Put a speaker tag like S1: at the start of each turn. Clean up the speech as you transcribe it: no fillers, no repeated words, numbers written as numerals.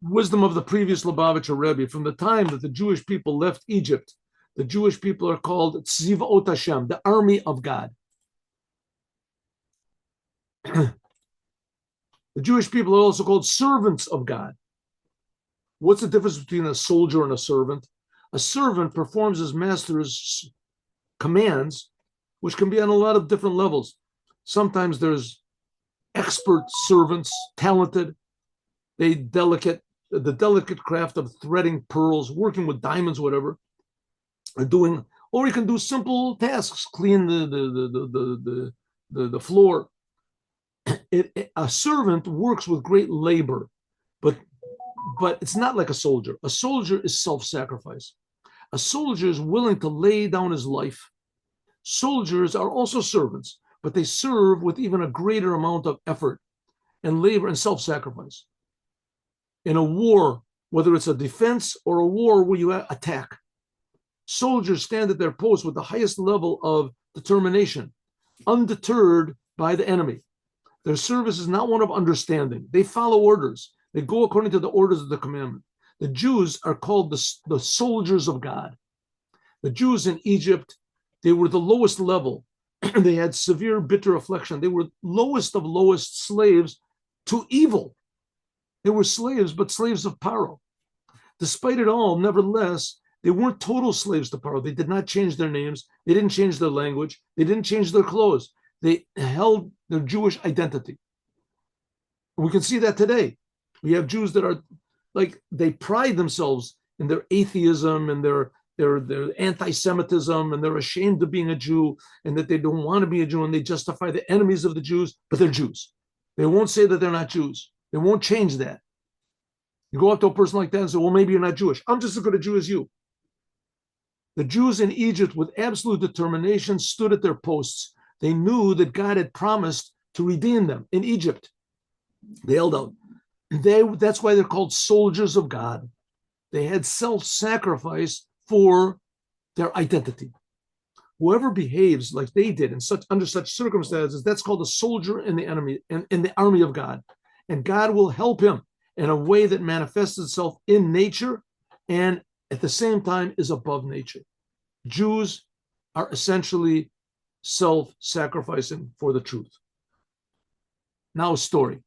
S1: wisdom of the previous Lubavitcher Rebbe. From the time that the Jewish people left Egypt, the Jewish people are called Tzivot Hashem, the army of God. The Jewish people are also called servants of God. What's the difference between a soldier and a servant? A servant performs his master's commands, which can be on a lot of different levels. Sometimes there's expert servants, talented, the delicate craft of threading pearls, working with diamonds, whatever, or he can do simple tasks, clean the floor. A servant works with great labor, but it's not like a soldier. A soldier is self-sacrifice. A soldier is willing to lay down his life. Soldiers are also servants, but they serve with even a greater amount of effort and labor and self-sacrifice. In a war, whether it's a defense or a war where you attack, soldiers stand at their post with the highest level of determination, undeterred by the enemy. Their service is not one of understanding. They follow orders. They go according to the orders of the commandment. The Jews are called the soldiers of God. The Jews in Egypt, they were the lowest level. They had severe, bitter affliction. They were lowest of lowest slaves to evil. They were slaves, but slaves of Paro. Despite it all, nevertheless, they weren't total slaves to Paro. They did not change their names. They didn't change their language. They didn't change their clothes. They held their Jewish identity. And we can see that today. We have Jews that are like, they pride themselves in their atheism and their anti-Semitism, and they're ashamed of being a Jew, and that they don't want to be a Jew, and they justify the enemies of the Jews, but they're Jews. They won't say that they're not Jews. They won't change that. You go up to a person like that and say, well, maybe you're not Jewish. I'm just as good a Jew as you. The Jews in Egypt, with absolute determination, stood at their posts. They knew that God had promised to redeem them in Egypt. They held out. That's why they're called soldiers of God. They had self-sacrifice for their identity. Whoever behaves like they did under such circumstances, that's called a soldier in the enemy, in the army of God. And God will help him in a way that manifests itself in nature and at the same time is above nature. Jews are essentially self-sacrificing for the truth. Now a story.